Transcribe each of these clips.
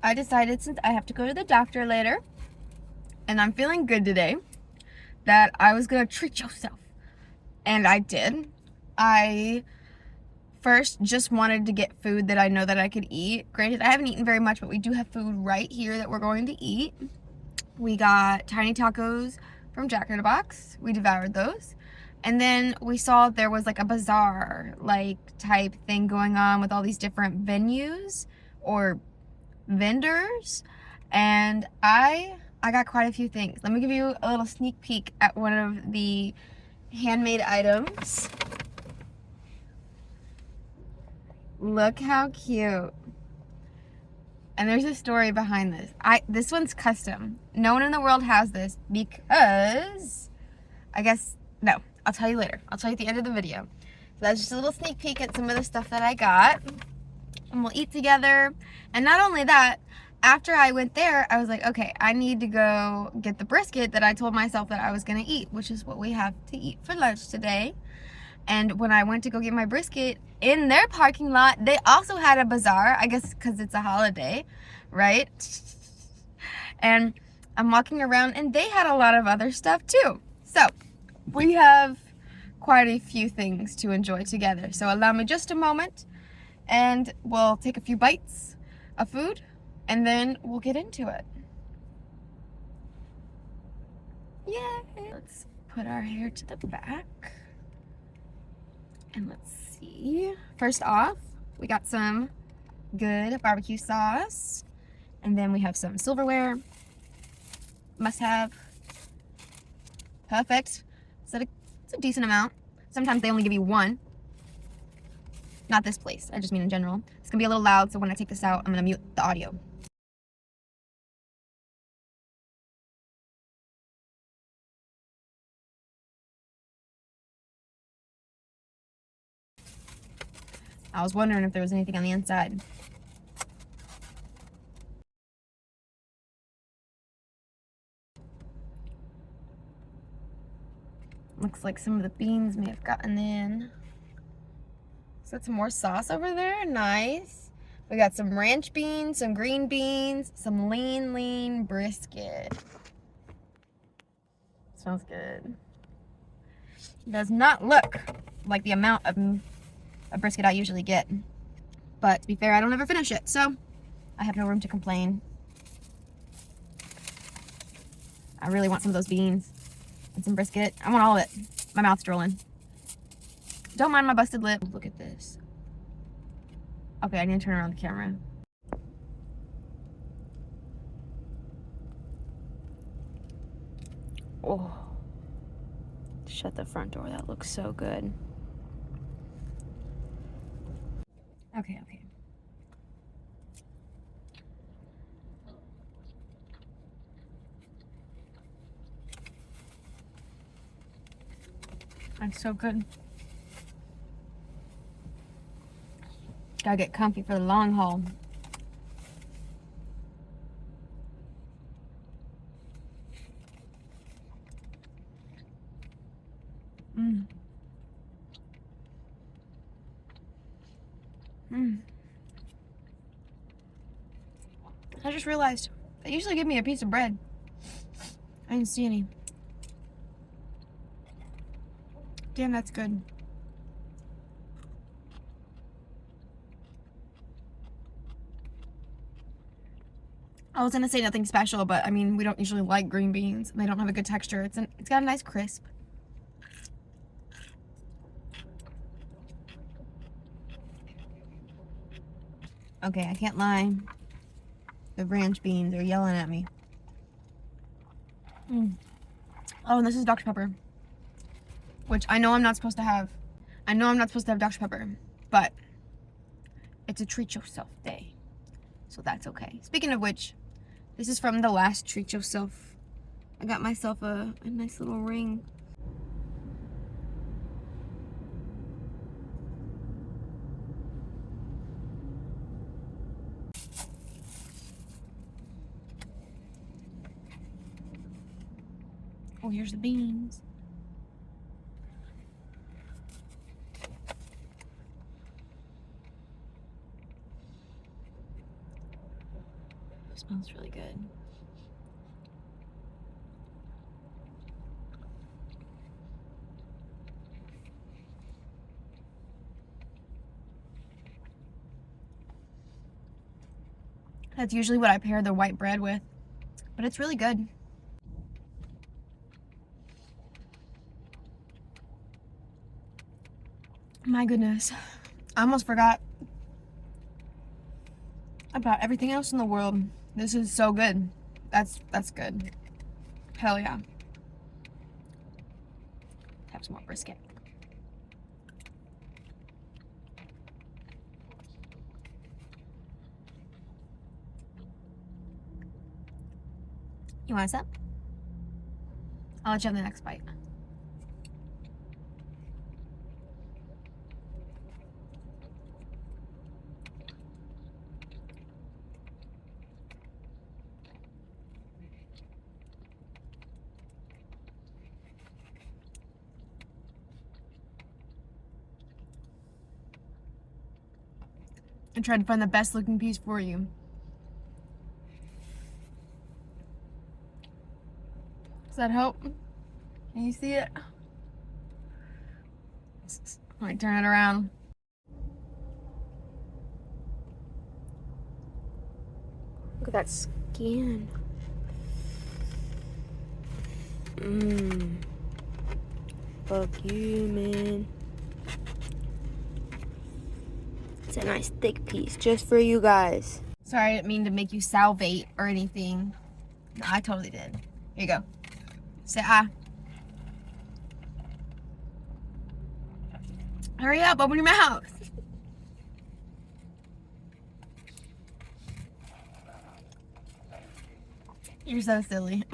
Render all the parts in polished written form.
I decided, since I have to go to the doctor later and I'm feeling good today, that I was gonna treat yourself. And I did. I first just wanted to get food that I know that I could eat. Granted, I haven't eaten very much, but we do have food right here that we're going to eat. We got tiny tacos from Jack in the Box. We devoured those. And then we saw there was like a bazaar like type thing going on with all these different venues or vendors, and I got quite a few things. Let me give you a little sneak peek at one of the handmade items. Look how cute. And there's a story behind this. This one's custom. No one in the world has this because no, I'll tell you later. I'll tell you at the end of the video. So that's just a little sneak peek at some of the stuff that I got. And we'll eat together. And not only that, after I went there, I was like, okay, I need to go get the brisket that I told myself that I was going to eat, which is what we have to eat for lunch today. And when I went to go get my brisket, in their parking lot, they also had a bazaar, I guess because it's a holiday, right? And I'm walking around, and they had a lot of other stuff too. So we have quite a few things to enjoy together. So allow me just a moment, and we'll take a few bites of food, and then we'll get into it. Yay! Let's put our hair to the back. And let's see. First off, we got some good barbecue sauce. And then we have some silverware. Must have. Perfect. So it's a decent amount. Sometimes they only give you one. Not this place. I just mean in general. It's going to be a little loud, so when I take this out, I'm going to mute the audio. I was wondering if there was anything on the inside. Looks like some of the beans may have gotten in. Is that some more sauce over there? Nice. We got some ranch beans, some green beans, some lean brisket. Smells good. Does not look like the amount of brisket I usually get. But to be fair, I don't ever finish it, so I have no room to complain. I really want some of those beans and some brisket. I want all of it. My mouth's drooling. Don't mind my busted lip. Look at this. Okay, I need to turn around the camera. Oh. Shut the front door. That looks so good. Okay. That's so good. Gotta get comfy for the long haul. I just realized they usually give me a piece of bread. I didn't see any. Damn, that's good. I was gonna say nothing special, but I mean, we don't usually like green beans, and they don't have a good texture. It's got a nice crisp. Okay, I can't lie. The ranch beans are yelling at me. Oh, and this is Dr. Pepper, which I know I'm not supposed to have. I know I'm not supposed to have Dr. Pepper, but it's a treat yourself day, so that's okay. Speaking of which, this is from the last treat yourself. I got myself a nice little ring. Oh, here's the beans. It smells really good. That's usually what I pair the white bread with, but it's really good. My goodness, I almost forgot about everything else in the world. This is so good. That's good. Hell yeah. Have some more brisket. You want a sip? I'll let you have the next bite. I tried to find the best looking piece for you. Does that help? Can you see it? Let me turn it around. Look at that skin. Fuck you, man. It's a nice thick piece just for you guys. Sorry, I didn't mean to make you salivate or anything. No, I totally did. Here you go. Say ah. Hurry up, open your mouth. You're so silly.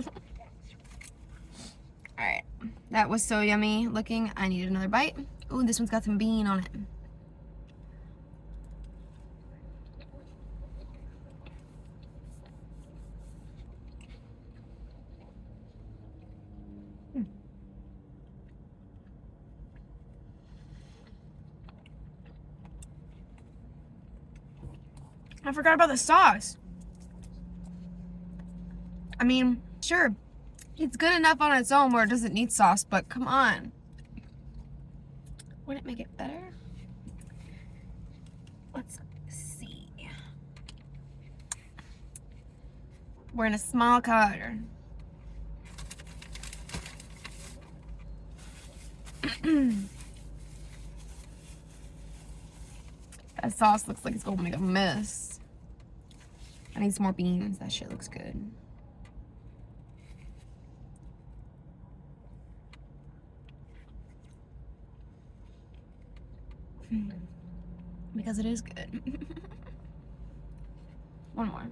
Alright, that was so yummy looking. I need another bite. Ooh, this one's got some bean on it. I forgot about the sauce. I mean, sure, it's good enough on its own where it doesn't need sauce, but come on. Would it make it better? Let's see. We're in a small car. That sauce looks like it's gonna make a mess. I need some more beans. That shit looks good. Because it is good. One more.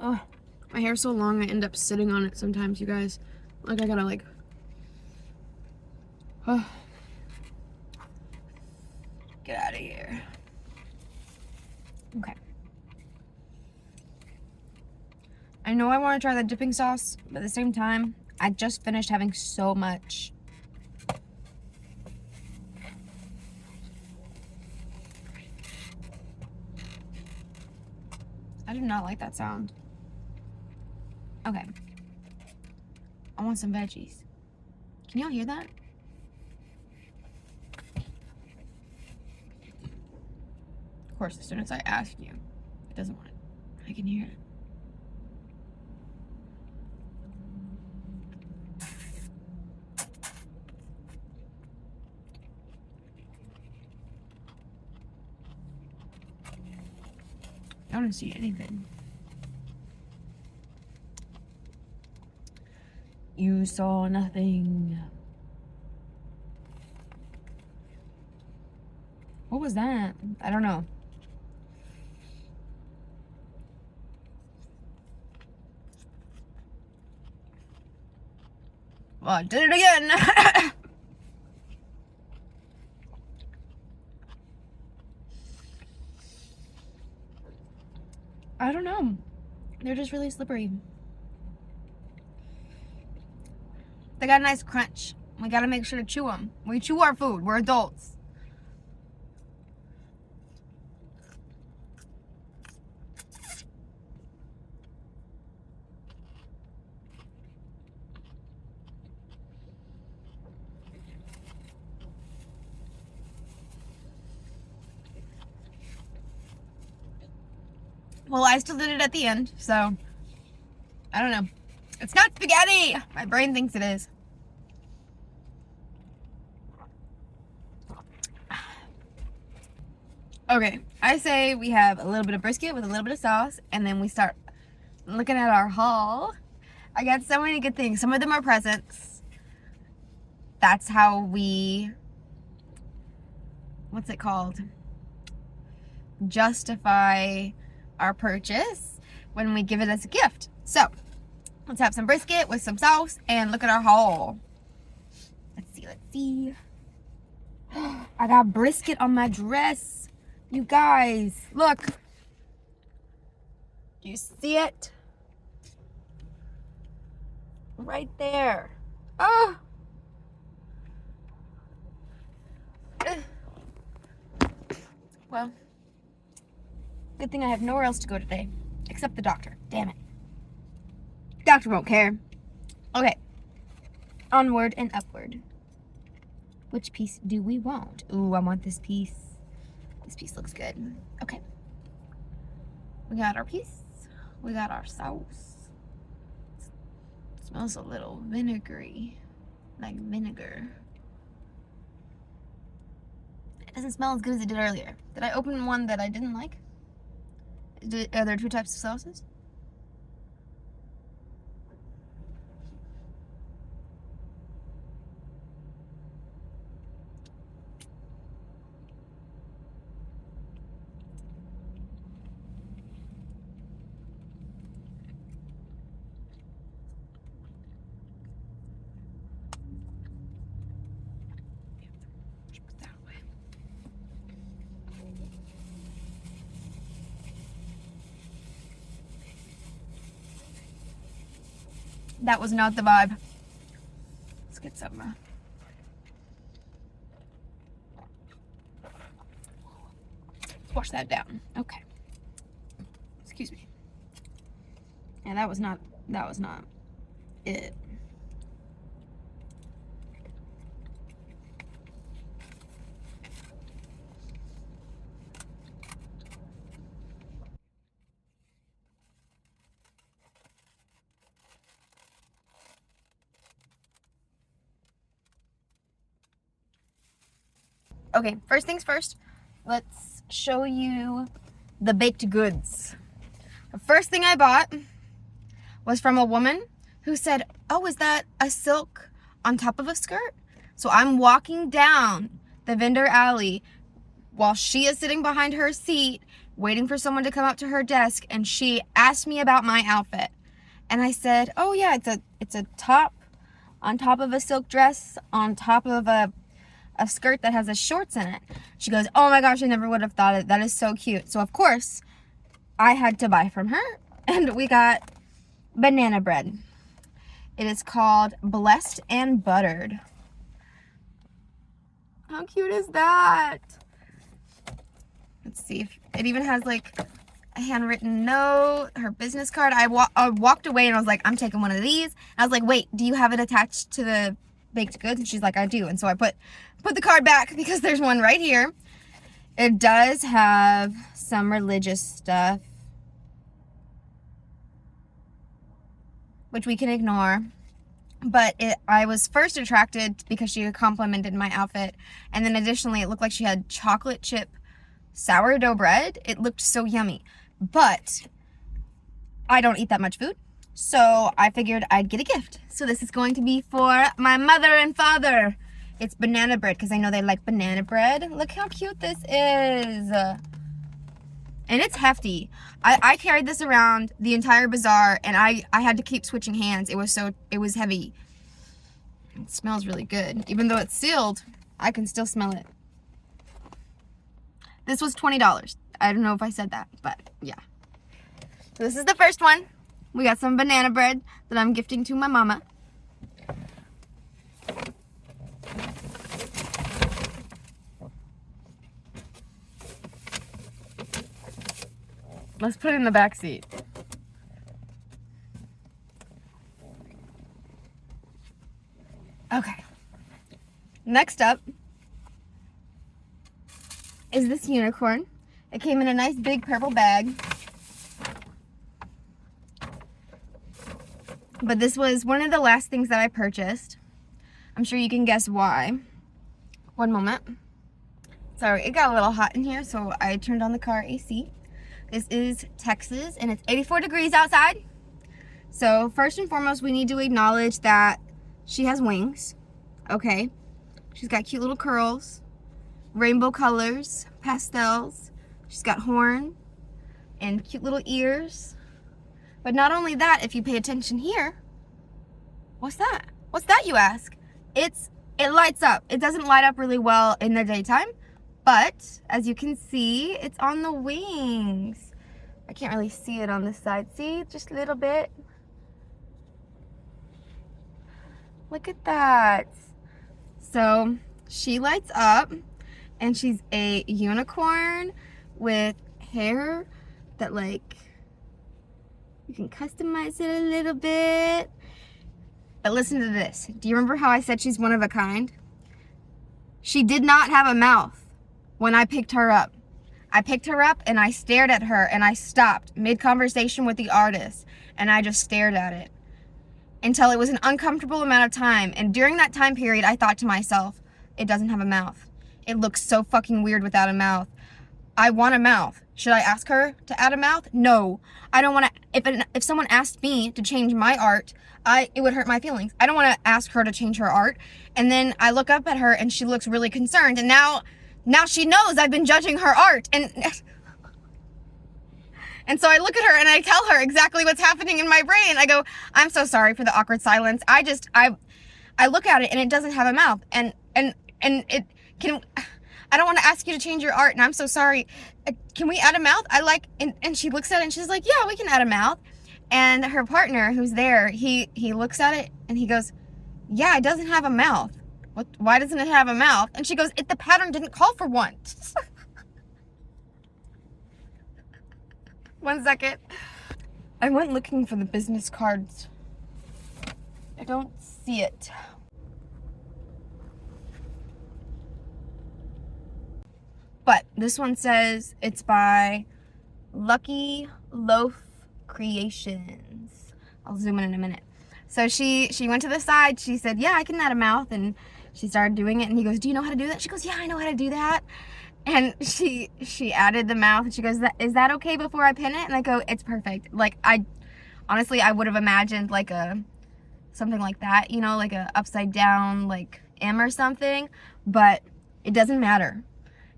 Oh, my hair's so long I end up sitting on it sometimes, you guys. Like I gotta like, oh, get out of here. Okay. I know I want to try the dipping sauce, but at the same time, I just finished having so much. I do not like that sound. Okay. I want some veggies. Can y'all hear that? Of course, as soon as I ask you, it doesn't want it. I can hear it. I don't see anything. You saw nothing. What was that? I don't know. Well, I did it again. I don't know. They're just really slippery. They got a nice crunch. We gotta make sure to chew them. We chew our food. We're adults. Well, I still did it at the end, so I don't know. It's not spaghetti! My brain thinks it is. Okay, I say we have a little bit of brisket with a little bit of sauce, and then we start looking at our haul. I got so many good things. Some of them are presents. That's how we, what's it called? Justify our purchase when we give it as a gift. So let's have some brisket with some sauce and look at our haul. Let's see. I got brisket on my dress. You guys, look. Do you see it? Right there. Oh. Well, good thing I have nowhere else to go today, except the doctor. Damn it. Doctor won't care. Okay. Onward and upward. Which piece do we want? Ooh, I want this piece. This piece looks good. Okay. We got our piece. We got our sauce. It smells a little vinegary. Like vinegar. It doesn't smell as good as it did earlier. Did I open one that I didn't like? Are there two types of sauces? That was not the vibe. Let's get some. Let's wash that down. Okay. Excuse me. Yeah, that was not it. Okay, first things first, let's show you the baked goods. The first thing I bought was from a woman who said, oh, is that a silk on top of a skirt? So I'm walking down the vendor alley while she is sitting behind her seat, waiting for someone to come up to her desk, and she asked me about my outfit. And I said, oh yeah, it's a top on top of a silk dress on top of a skirt that has a shorts in it. She goes, oh my gosh, I never would have thought it. That is so cute. So of course, I had to buy from her, and we got banana bread. It is called Blessed and Buttered. How cute is that? Let's see if it even has like a handwritten note, her business card. I walked away and I was like, I'm taking one of these. I was like, wait, do you have it attached to the baked goods? And she's like, I do. And so I put the card back because there's one right here. It does have some religious stuff, which we can ignore. But I was first attracted because she complimented my outfit. And then additionally, it looked like she had chocolate chip sourdough bread. It looked so yummy. But I don't eat that much food, so I figured I'd get a gift. So this is going to be for my mother and father. It's banana bread because I know they like banana bread. Look how cute this is. And it's hefty. I carried this around the entire bazaar, and I had to keep switching hands. It was heavy. It smells really good. Even though it's sealed, I can still smell it. This was $20. I don't know if I said that, but yeah. So this is the first one. We got some banana bread that I'm gifting to my mama. Let's put it in the back seat. Okay. Next up is this unicorn. It came in a nice big purple bag. But this was one of the last things that I purchased. I'm sure you can guess why. One moment. Sorry, it got a little hot in here, so I turned on the car AC. This is Texas, and it's 84 degrees outside. So first and foremost, we need to acknowledge that she has wings. Okay. She's got cute little curls, rainbow colors, pastels. She's got horn and cute little ears. But not only that, if you pay attention here, what's that? What's that, you ask? It lights up. It doesn't light up really well in the daytime, but as you can see, it's on the wings. I can't really see it on this side. See, just a little bit. Look at that. So she lights up, and she's a unicorn with hair that, like, you can customize it a little bit. But listen to this. Do you remember how I said she's one of a kind? She did not have a mouth when I picked her up. I picked her up and I stared at her, and I stopped mid-conversation with the artist, and I just stared at it until it was an uncomfortable amount of time. And during that time period, I thought to myself, it doesn't have a mouth. It looks so fucking weird without a mouth. I want a mouth. Should I ask her to add a mouth? No. I don't want to. If someone asked me to change my art, it would hurt my feelings. I don't want to ask her to change her art. And then I look up at her and she looks really concerned. And now she knows I've been judging her art. And so I look at her and I tell her exactly what's happening in my brain. I go, I'm so sorry for the awkward silence. I look at it and it doesn't have a mouth. And it can. I don't want to ask you to change your art, and I'm so sorry. Can we add a mouth? And she looks at it and she's like, yeah, we can add a mouth. And her partner, who's there, he looks at it and he goes, yeah, it doesn't have a mouth. Why doesn't it have a mouth? And she goes, the pattern didn't call for one. 1 second. I went looking for the business cards. I don't see it. But this one says it's by Lucky Loaf Creations. I'll zoom in a minute. So she went to the side. She said, yeah, I can add a mouth. And she started doing it. And he goes, do you know how to do that? She goes, yeah, I know how to do that. And she added the mouth. And she goes, is that okay before I pin it? And I go, it's perfect. Like, honestly, I would have imagined like something like that, you know, like a upside down, like M or something. But it doesn't matter.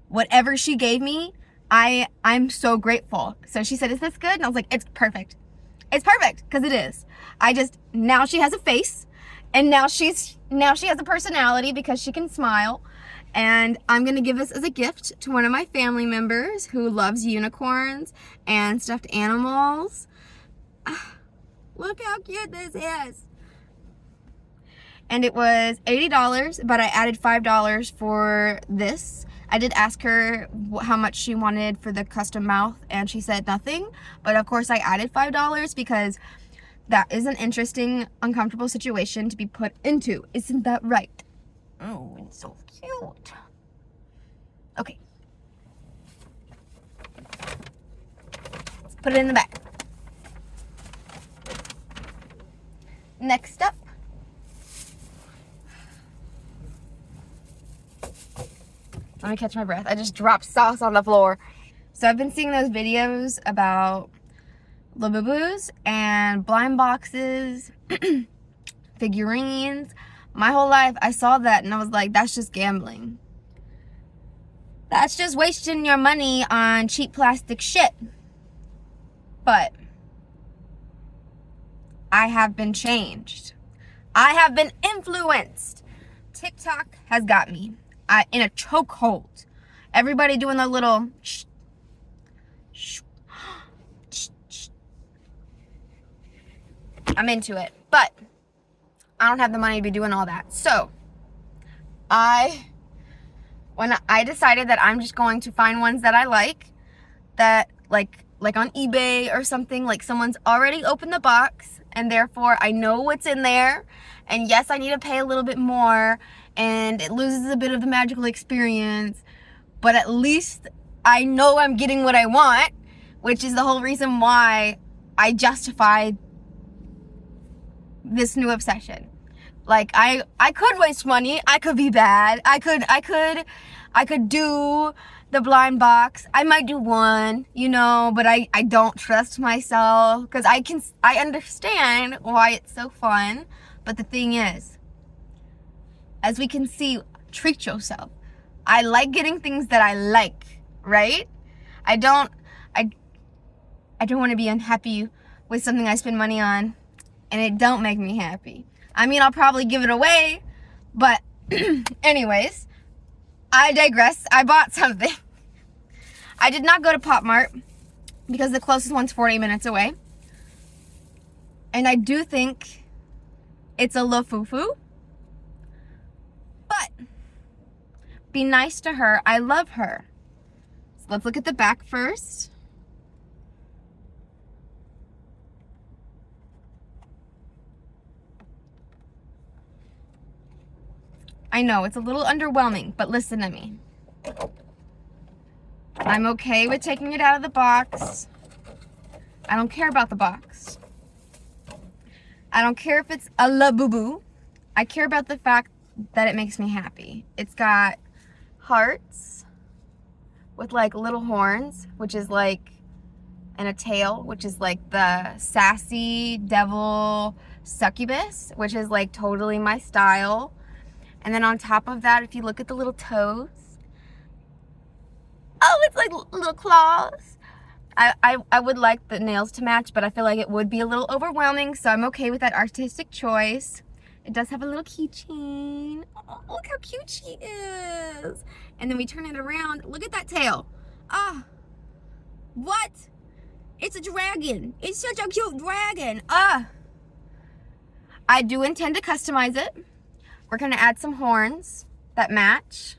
Whatever she gave me, I'm so grateful. So she said, is this good? And I was like, it's perfect. It's perfect, because it is. Now she has a face, and now she has a personality because she can smile. And I'm going to give this as a gift to one of my family members who loves unicorns and stuffed animals. Look how cute this is. And it was $80, but I added $5 for this. I did ask her how much she wanted for the custom mouth, and she said nothing. But of course I added $5 because that is an interesting, uncomfortable situation to be put into. Isn't that right? Oh, it's so cute. Okay. Let's put it in the bag. Next up. Let me catch my breath. I just dropped sauce on the floor. So I've been seeing those videos about Labubus and blind boxes, figurines. My whole life I saw that and I was like, that's just gambling. That's just wasting your money on cheap plastic shit. But I have been changed. I have been influenced. TikTok has got me. In a chokehold. Everybody doing the little shh, shh, shh, shh. I'm into it. But I don't have the money to be doing all that. So when I decided that I'm just going to find ones that I like, that like on eBay or something, like someone's already opened the box and therefore I know what's in there, and yes, I need to pay a little bit more and it loses a bit of the magical experience, but at least I know I'm getting what I want, which is the whole reason why I justify this new obsession. Like I could waste money, I could be bad, I could do the blind box. I might do one, you know, but I don't trust myself because I understand why it's so fun. But the thing is, as we can see, treat yourself. I like getting things that I like, right? I don't want to be unhappy with something I spend money on and it don't make me happy. I mean, I'll probably give it away, but anyways, I digress. I bought something. I did not go to Pop Mart because the closest one's 40 minutes away. And I do think it's a lofufu. But be nice to her. I love her. So let's look at the back first. I know, it's a little underwhelming, but listen to me. I'm okay with taking it out of the box. I don't care about the box. I don't care if it's a la boo-boo. I care about the fact that it makes me happy. It's got hearts with like little horns, which is like, and a tail, which is like the sassy devil succubus, which is like totally my style. And then on top of that, if you look at the little toes, oh, it's like little claws. I would like the nails to match, but I feel like it would be a little overwhelming, so I'm okay with that artistic choice. It does have a little keychain. Oh, look how cute she is. And then we turn it around. Look at that tail. Ah, what? It's a dragon. It's such a cute dragon. Ah. I do intend to customize it. We're gonna add some horns that match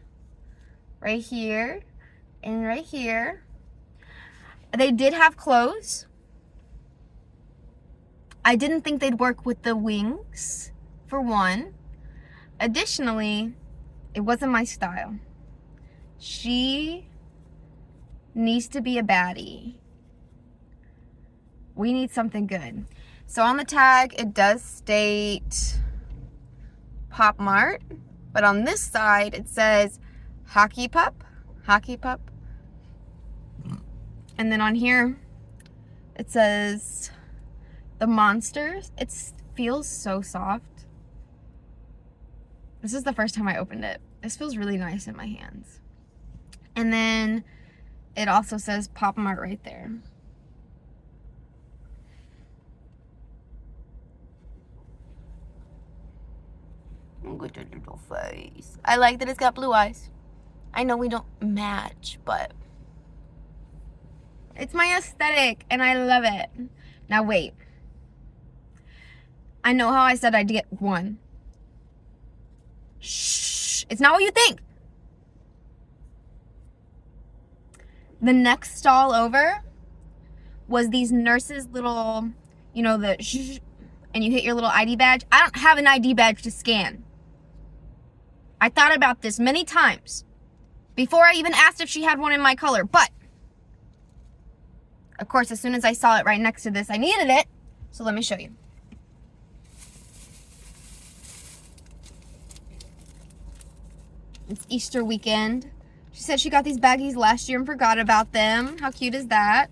right here and right here. They did have clothes. I didn't think they'd work with the wings, for one. Additionally, it wasn't my style. She needs to be a baddie. We need something good. So on the tag, it does state Pop Mart, but on this side, it says Hockey Pup. Hockey Pup. And then on here, it says the Monsters. It feels so soft. This is the first time I opened it. This feels really nice in my hands. And then it also says Pop Mart right there. Look at that little face. I like that it's got blue eyes. I know we don't match, but it's my aesthetic and I love it. Now wait. I know how I said I'd get one. Shh. It's not what you think. The next stall over was these nurses' little, you know, the shh, and you hit your little ID badge. I don't have an ID badge to scan. I thought about this many times before I even asked if she had one in my color, but of course, as soon as I saw it right next to this, I needed it. So let me show you. It's Easter weekend. She said she got these baggies last year and forgot about them. How cute is that?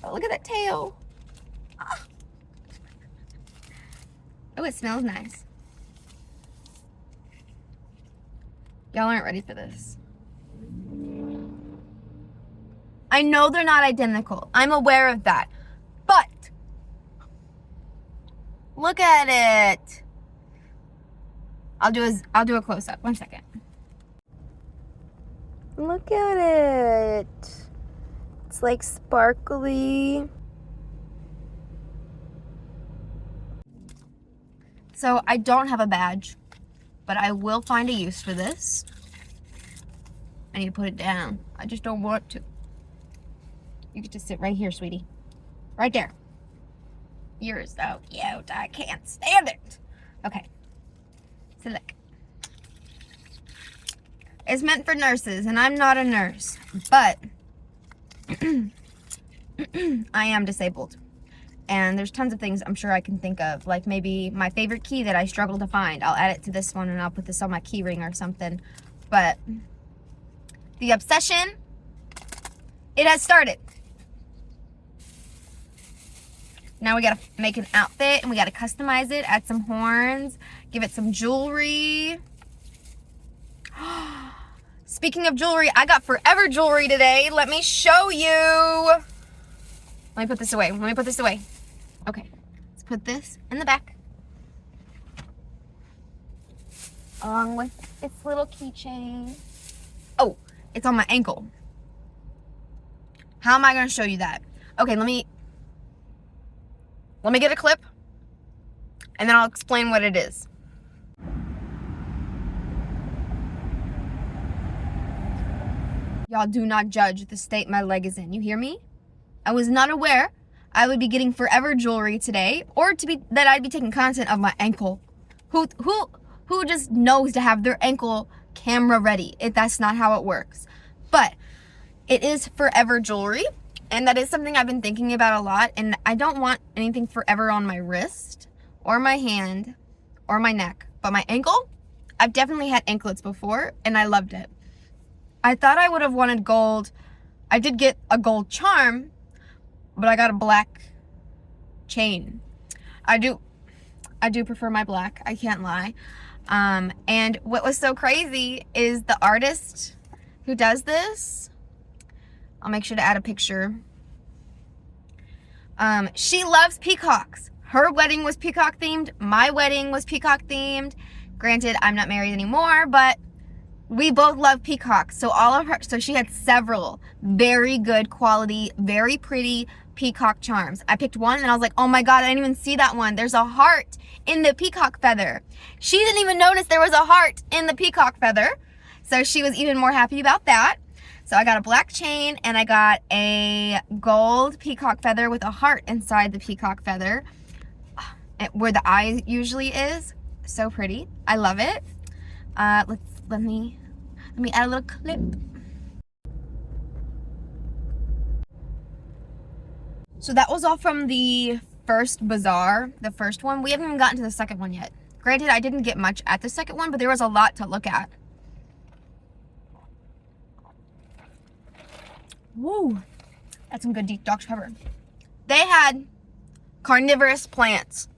Oh, look at that tail. Ah. Oh, it smells nice. Y'all aren't ready for this. I know they're not identical. I'm aware of that. But look at it. I'll do a close up. 1 second. Look at it. It's like sparkly. So I don't have a badge, but I will find a use for this. I need to put it down. I just don't want to. You get to sit right here, sweetie. Right there. You're so cute. I can't stand it. Okay. So look. It's meant for nurses, and I'm not a nurse, but I am disabled. And there's tons of things I'm sure I can think of, like maybe my favorite key that I struggle to find. I'll add it to this one, and I'll put this on my key ring or something. But the obsession, it has started. Now we gotta make an outfit, and we gotta customize it, add some horns, give it some jewelry. Speaking of jewelry, I got forever jewelry today. Let me show you. Let me put this away. Okay, let's put this in the back. Along with its little keychain. Oh, it's on my ankle. How am I gonna show you that? Okay, let me get a clip, and then I'll explain what it is. Y'all do not judge the state my leg is in. You hear me? I was not aware I would be getting forever jewelry today, or that I'd be taking content of my ankle. Who just knows to have their ankle camera ready? That's not how it works. But it is forever jewelry, and that is something I've been thinking about a lot, and I don't want anything forever on my wrist or my hand or my neck. But my ankle, I've definitely had anklets before, and I loved it. I thought I would have wanted gold. I did get a gold charm, but I got a black chain. I do prefer my black, I can't lie. And what was so crazy is the artist who does this, I'll make sure to add a picture. She loves peacocks. Her wedding was peacock themed. My wedding was peacock themed. Granted, I'm not married anymore, but we both love peacocks. So she had several very good quality, very pretty peacock charms. I picked one and I was like, oh my God, I didn't even see that one. There's a heart in the peacock feather. She didn't even notice there was a heart in the peacock feather. So she was even more happy about that. So I got a black chain and I got a gold peacock feather with a heart inside the peacock feather, where the eye usually is. So pretty. I love it. Let me add a little clip. So that was all from the first bazaar, the first one. We haven't even gotten to the second one yet. Granted, I didn't get much at the second one, but there was a lot to look at. Woo, that's some good deep Dr. Pepper. They had carnivorous plants.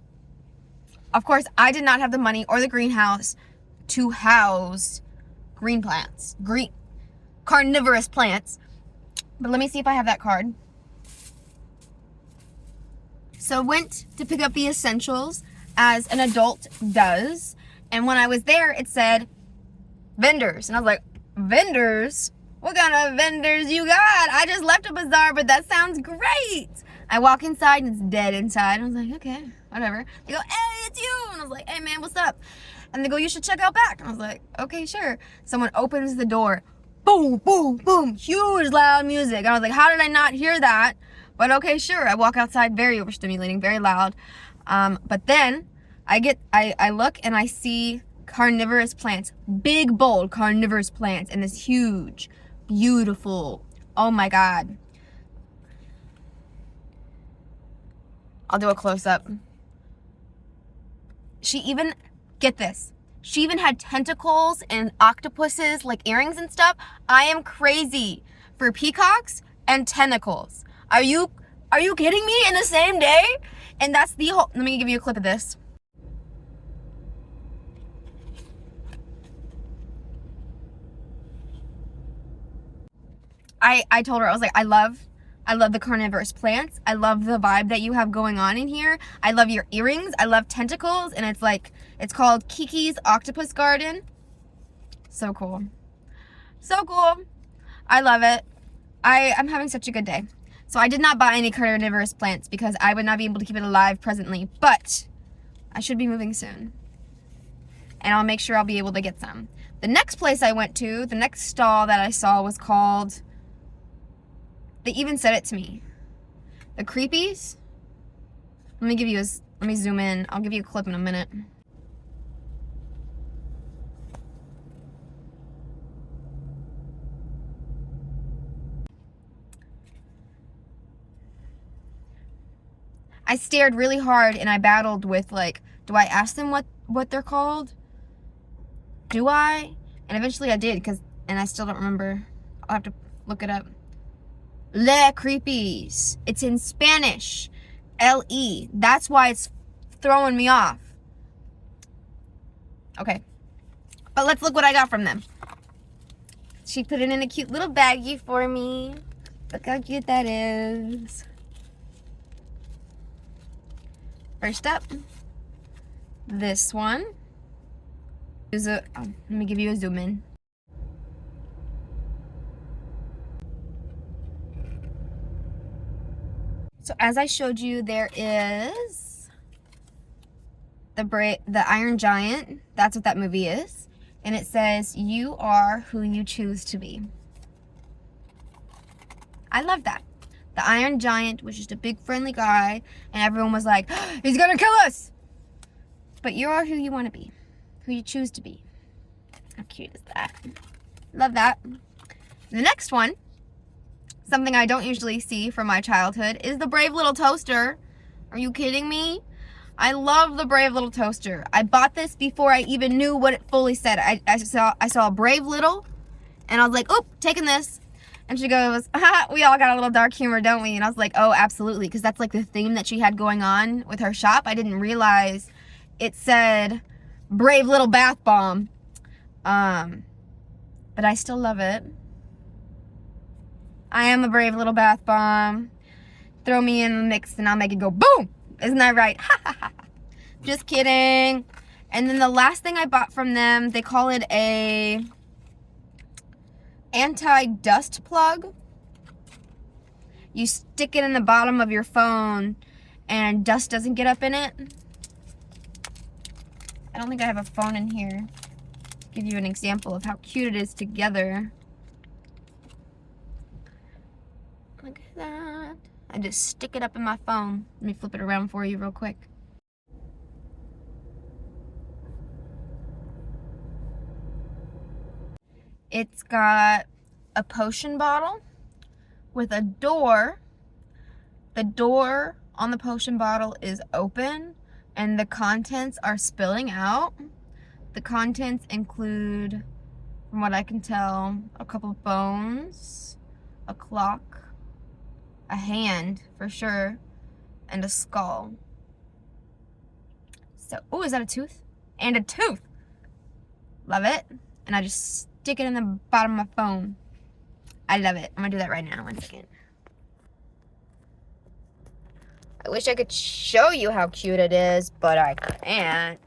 Of course, I did not have the money or the greenhouse to house carnivorous plants. But let me see if I have that card. So went to pick up the essentials as an adult does. And when I was there, it said vendors. And I was like, vendors? What kind of vendors you got? I just left a bazaar, but that sounds great. I walk inside and it's dead inside. I was like, okay, whatever. They go, hey, it's you. And I was like, hey man, what's up? And they go, you should check out back. And I was like, okay, sure. Someone opens the door. Boom, boom, boom. Huge loud music. And I was like, how did I not hear that? But okay, sure. I walk outside, very overstimulating, very loud. But then I look and I see carnivorous plants, big, bold carnivorous plants, and this huge, beautiful, oh my God. I'll do a close-up. Get this, she even had tentacles and octopuses, like earrings and stuff. I am crazy for peacocks and tentacles. Are you kidding me? In the same day? And that's the whole, let me give you a clip of this. I told her, I was like, I love the carnivorous plants. I love the vibe that you have going on in here. I love your earrings. I love tentacles. And it's called Kiki's Octopus Garden. So cool. So cool. I love it. I'm having such a good day. So I did not buy any carnivorous plants because I would not be able to keep it alive presently. But I should be moving soon. And I'll make sure I'll be able to get some. The next place I went to, the next stall that I saw was called, they even said it to me, the Creepies. Let me zoom in. I'll give you a clip in a minute. I stared really hard and I battled with like, do I ask them what they're called? Do I? And eventually I did, and I still don't remember. I'll have to look it up. Le Creepies. It's in Spanish. L-E. That's why it's throwing me off. Okay. But let's look what I got from them. She put it in a cute little baggie for me. Look how cute that is. First up, this one is let me give you a zoom in. So as I showed you, there is the Iron Giant. That's what that movie is. And it says, "You are who you choose to be." I love that. The Iron Giant was just a big friendly guy, and everyone was like, oh, he's gonna kill us! But you are who you want to be, who you choose to be. How cute is that? Love that. The next one, something I don't usually see from my childhood, is the Brave Little Toaster. Are you kidding me? I love the Brave Little Toaster. I bought this before I even knew what it fully said. I saw a Brave Little, and I was like, oop, taking this. And she goes, we all got a little dark humor, don't we? And I was like, oh, absolutely, because that's like the theme that she had going on with her shop. I didn't realize it said Brave Little Bath Bomb. But I still love it. I am a brave little bath bomb. Throw me in the mix and I'll make it go boom. Isn't that right? Just kidding. And then the last thing I bought from them, they call it a anti-dust plug. You stick it in the bottom of your phone and dust doesn't get up in it. I don't think I have a phone in here. Give you an example of how cute it is together. Look at that. I just stick it up in my phone. Let me flip it around for you real quick. It's got a potion bottle with a door. The door on the potion bottle is open and the contents are spilling out. The contents include, from what I can tell, a couple of bones, a clock, a hand for sure, and a skull. So, oh, is that a tooth? And a tooth! Love it. And I just stick it in the bottom of my phone. I love it. I'm gonna do that right now. 1 second. I wish I could show you how cute it is, but I can't.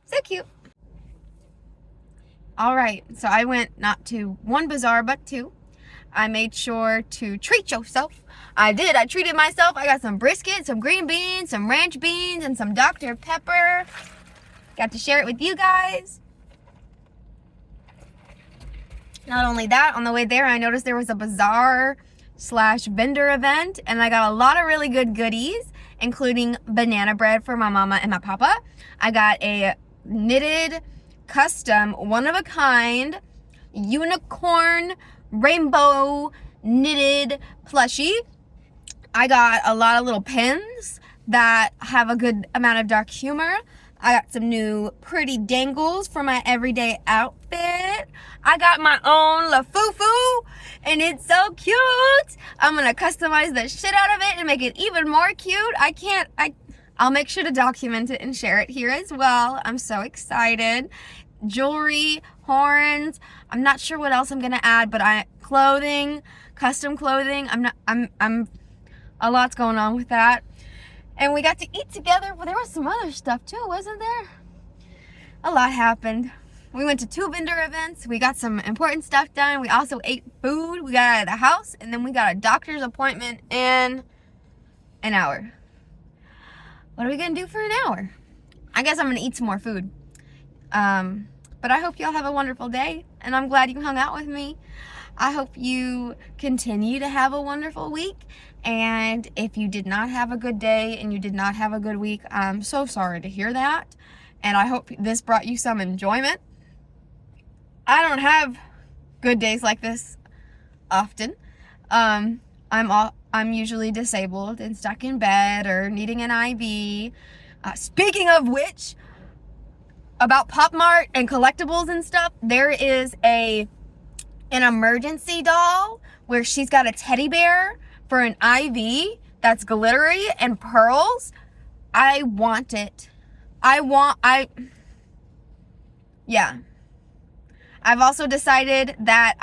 So cute. Alright, so I went not to one bazaar, but two. I made sure to treat yourself. I did. I treated myself. I got some brisket, some green beans, some ranch beans, and some Dr. Pepper. Got to share it with you guys. Not only that, on the way there, I noticed there was a bazaar / vendor event, and I got a lot of really good goodies, including banana bread for my mama and my papa. I got a knitted, custom, one-of-a-kind, unicorn, rainbow knitted plushie. I got a lot of little pins that have a good amount of dark humor. I got some new pretty dangles for my everyday outfit. I got my own LaFufu, and it's so cute. I'm gonna customize the shit out of it and make it even more cute. I'll make sure to document it and share it here as well. I'm so excited. Jewelry, horns. I'm not sure what else I'm gonna add, but clothing, custom clothing. I'm a lot's going on with that. And we got to eat together. Well, there was some other stuff too, wasn't there? A lot happened. We went to 2 vendor events. We got some important stuff done. We also ate food. We got out of the house, and then we got a doctor's appointment in an hour. what are we going to do for an hour? I guess I'm going to eat some more food. But I hope y'all have a wonderful day, and I'm glad you hung out with me. I hope you continue to have a wonderful week, and if you did not have a good day and you did not have a good week, I'm so sorry to hear that, and I hope this brought you some enjoyment. I don't have good days like this often. I'm usually disabled and stuck in bed or needing an IV. Speaking of which, about Pop Mart and collectibles and stuff, there is an emergency doll where she's got a teddy bear for an IV that's glittery and pearls. I want it. Yeah. I've also decided that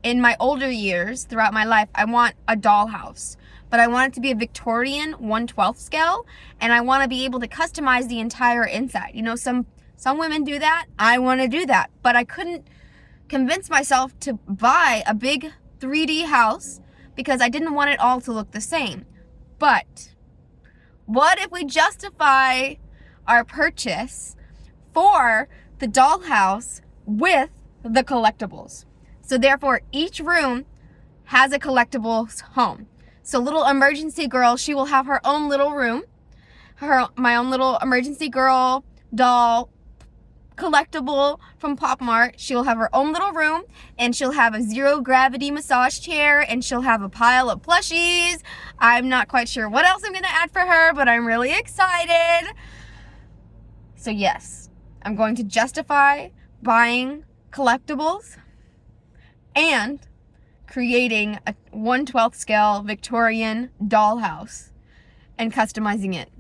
in my older years, throughout my life, I want a dollhouse. But I want it to be a Victorian 1/12 scale, and I want to be able to customize the entire inside. You know, some women do that. I want to do that. But I couldn't convince myself to buy a big 3D house because I didn't want it all to look the same. But what if we justify our purchase for the dollhouse with the collectibles? So therefore, each room has a collectibles home. So little emergency girl, she will have her own little room. My own little emergency girl doll collectible from Pop Mart. She'll have her own little room, and she'll have a zero gravity massage chair, and she'll have a pile of plushies. I'm not quite sure what else I'm going to add for her, but I'm really excited. So yes, I'm going to justify buying collectibles and creating a 1/12 scale Victorian dollhouse and customizing it.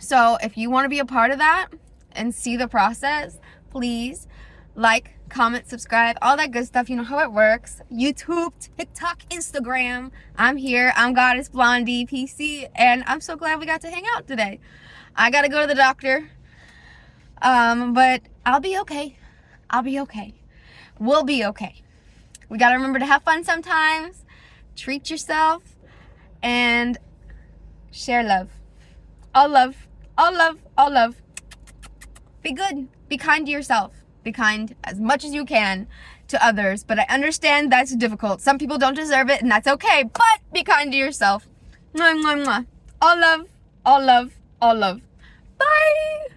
So if you want to be a part of that and see the process, please like, comment, subscribe, all that good stuff. You know how it works. YouTube, TikTok, Instagram. I'm here. I'm Goddess Blondie PC, and I'm so glad we got to hang out today. I got to go to the doctor, but I'll be okay. I'll be okay. We'll be okay. We got to remember to have fun sometimes, treat yourself, and share love. All love, all love, all love. Be good. Be kind to yourself. Be kind as much as you can to others, but I understand that's difficult. Some people don't deserve it, and that's okay, but be kind to yourself. Mwah, mwah, mwah. All love, all love, all love. Bye!